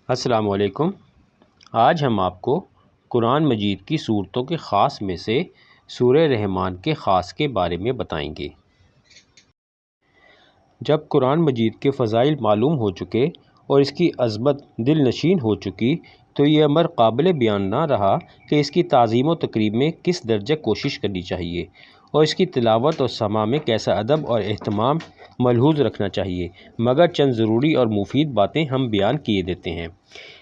السلام علیکم۔ آج ہم آپ کو قرآن مجید کی صورتوں کے خاص میں سے سورہ رحمان کے خاص کے بارے میں بتائیں گے۔ جب قرآن مجید کے فضائل معلوم ہو چکے اور اس کی عظمت دل نشین ہو چکی تو یہ امر قابل بیان نہ رہا کہ اس کی تعظیم و تقریب میں کس درجہ کوشش کرنی چاہیے اور اس کی تلاوت اور سماع میں کیسا ادب اور اہتمام ملحوظ رکھنا چاہیے، مگر چند ضروری اور مفید باتیں ہم بیان کیے دیتے ہیں۔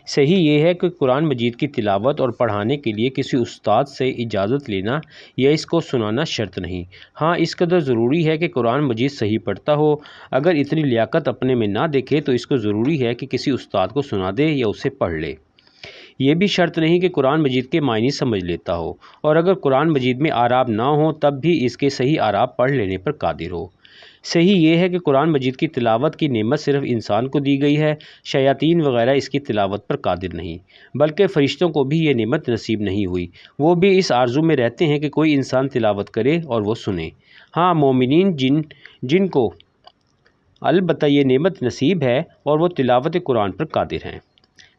صحیح یہ ہے کہ قرآن مجید کی تلاوت اور پڑھانے کے لیے کسی استاد سے اجازت لینا یا اس کو سنانا شرط نہیں، ہاں اس قدر ضروری ہے کہ قرآن مجید صحیح پڑھتا ہو۔ اگر اتنی لیاقت اپنے میں نہ دیکھے تو اس کو ضروری ہے کہ کسی استاد کو سنا دے یا اسے پڑھ لے۔ یہ بھی شرط نہیں کہ قرآن مجید کے معنی سمجھ لیتا ہو، اور اگر قرآن مجید میں اعراب نہ ہوں تب بھی اس کے صحیح اعراب پڑھ لینے پر قادر ہو۔ صحیح یہ ہے کہ قرآن مجید کی تلاوت کی نعمت صرف انسان کو دی گئی ہے، شیاطین وغیرہ اس کی تلاوت پر قادر نہیں، بلکہ فرشتوں کو بھی یہ نعمت نصیب نہیں ہوئی، وہ بھی اس آرزو میں رہتے ہیں کہ کوئی انسان تلاوت کرے اور وہ سنے۔ ہاں مومنین جن کو البتہ یہ نعمت نصیب ہے اور وہ تلاوت قرآن پر قادر ہیں،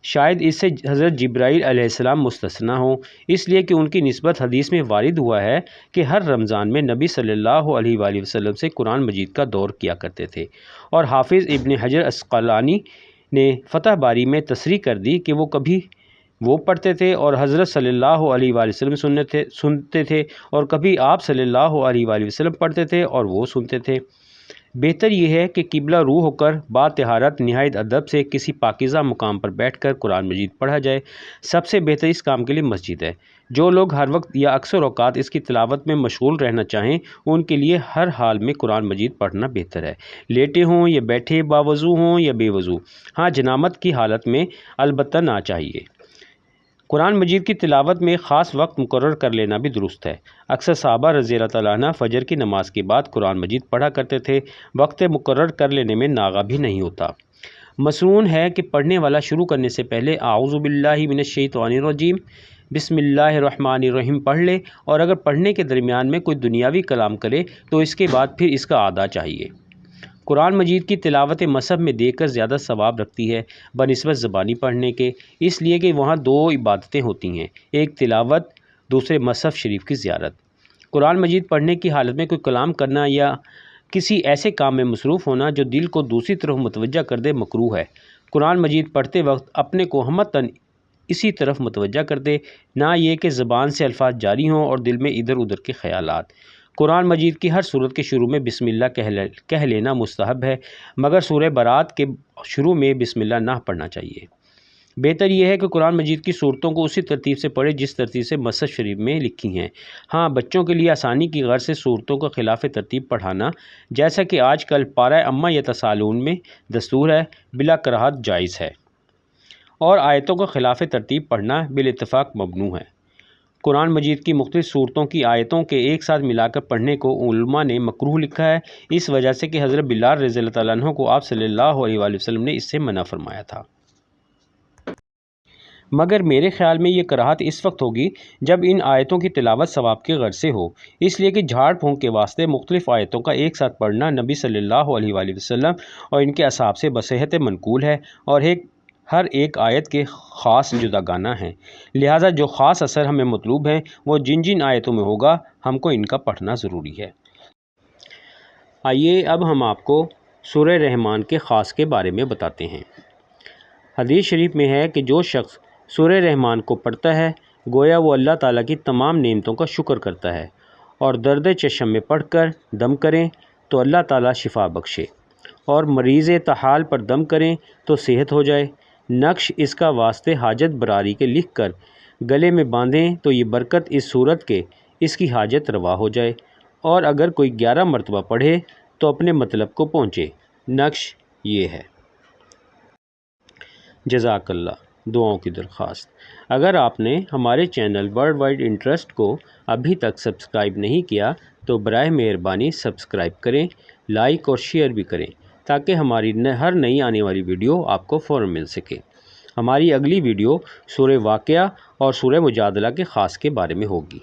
شاید اس سے حضرت جبرائیل علیہ السلام مستثنیٰ ہوں، اس لیے کہ ان کی نسبت حدیث میں وارد ہوا ہے کہ ہر رمضان میں نبی صلی اللہ علیہ وآلہ وسلم سے قرآن مجید کا دور کیا کرتے تھے، اور حافظ ابن حجر عسقلانی نے فتح باری میں تصریح کر دی کہ وہ کبھی وہ پڑھتے تھے اور حضرت صلی اللہ علیہ وآلہ وسلم سنتے تھے، اور کبھی آپ صلی اللہ علیہ وآلہ وسلم پڑھتے تھے اور وہ سنتے تھے۔ بہتر یہ ہے کہ قبلہ رو ہو کر با طہارت نہایت ادب سے کسی پاکیزہ مقام پر بیٹھ کر قرآن مجید پڑھا جائے۔ سب سے بہتر اس کام کے لیے مسجد ہے۔ جو لوگ ہر وقت یا اکثر اوقات اس کی تلاوت میں مشغول رہنا چاہیں ان کے لیے ہر حال میں قرآن مجید پڑھنا بہتر ہے، لیٹے ہوں یا بیٹھے، باوضو ہوں یا بے وضو، ہاں جنابت کی حالت میں البتہ نہ چاہیے۔ قرآن مجید کی تلاوت میں خاص وقت مقرر کر لینا بھی درست ہے۔ اکثر صحابہ رضی اللہ تعالیٰ عنہ فجر کی نماز کے بعد قرآن مجید پڑھا کرتے تھے، وقت مقرر کر لینے میں ناغہ بھی نہیں ہوتا۔ مسنون ہے کہ پڑھنے والا شروع کرنے سے پہلے اعوذ باللہ من الشیطان الرجیم بسم اللہ الرحمن الرحیم پڑھ لے، اور اگر پڑھنے کے درمیان میں کوئی دنیاوی کلام کرے تو اس کے بعد پھر اس کا ادا چاہیے۔ قرآن مجید کی تلاوت مصحف میں دیکھ کر زیادہ ثواب رکھتی ہے بنسبت زبانی پڑھنے کے، اس لیے کہ وہاں دو عبادتیں ہوتی ہیں، ایک تلاوت، دوسرے مصحف شریف کی زیارت۔ قرآن مجید پڑھنے کی حالت میں کوئی کلام کرنا یا کسی ایسے کام میں مصروف ہونا جو دل کو دوسری طرف متوجہ کر دے مکروہ ہے۔ قرآن مجید پڑھتے وقت اپنے کو ہمتاً اسی طرف متوجہ کر دے، نہ یہ کہ زبان سے الفاظ جاری ہوں اور دل میں ادھر ادھر کے خیالات۔ قرآن مجید کی ہر سورت کے شروع میں بسم اللہ کہہ لینا مستحب ہے، مگر سورہ برات کے شروع میں بسم اللہ نہ پڑھنا چاہیے۔ بہتر یہ ہے کہ قرآن مجید کی صورتوں کو اسی ترتیب سے پڑھے جس ترتیب سے مصحف شریف میں لکھی ہیں۔ ہاں بچوں کے لیے آسانی کی غرض سے صورتوں کو خلاف ترتیب پڑھانا، جیسا کہ آج کل پارہ عما یتساءلون میں دستور ہے، بلا کراہت جائز ہے، اور آیتوں کو خلاف ترتیب پڑھنا بالاتفاق ممنوع ہے۔ قرآن مجید کی مختلف صورتوں کی آیتوں کے ایک ساتھ ملا کر پڑھنے کو علماء نے مکروہ لکھا ہے، اس وجہ سے کہ حضرت بلال رضی اللہ تعالیٰ عنہ کو آپ صلی اللہ علیہ وآلہ وسلم نے اس سے منع فرمایا تھا۔ مگر میرے خیال میں یہ کراہت اس وقت ہوگی جب ان آیتوں کی تلاوت ثواب کی غرض سے ہو، اس لیے کہ جھاڑ پھونک کے واسطے مختلف آیتوں کا ایک ساتھ پڑھنا نبی صلی اللہ علیہ وآلہ وسلم اور ان کے اصحاب سے بصحت منقول ہے، اور ہر ایک آیت کے خاص جداگانہ ہیں، لہٰذا جو خاص اثر ہمیں مطلوب ہیں وہ جن جن آیتوں میں ہوگا ہم کو ان کا پڑھنا ضروری ہے۔ آئیے اب ہم آپ کو سورہ رحمان کے خاص کے بارے میں بتاتے ہیں۔ حدیث شریف میں ہے کہ جو شخص سورہ رحمان کو پڑھتا ہے گویا وہ اللہ تعالیٰ کی تمام نعمتوں کا شکر کرتا ہے، اور درد چشم میں پڑھ کر دم کریں تو اللہ تعالیٰ شفا بخشے، اور مریض تحال پر دم کریں تو صحت ہو جائے، نقش اس کا واسطے حاجت براری کے لکھ کر گلے میں باندھیں تو یہ برکت اس صورت کے اس کی حاجت روا ہو جائے، اور اگر کوئی 11 مرتبہ پڑھے تو اپنے مطلب کو پہنچے، نقش یہ ہے۔ جزاک اللہ۔ دعاؤں کی درخواست: اگر آپ نے ہمارے چینل ورلڈ وائڈ انٹرسٹ کو ابھی تک سبسکرائب نہیں کیا تو براہ مہربانی سبسکرائب کریں، لائک اور شیئر بھی کریں تاکہ ہماری ہر نئی آنے والی ویڈیو آپ کو فوراً مل سکے۔ ہماری اگلی ویڈیو سورہ واقعہ اور سورہ مجادلہ کے خاص کے بارے میں ہوگی۔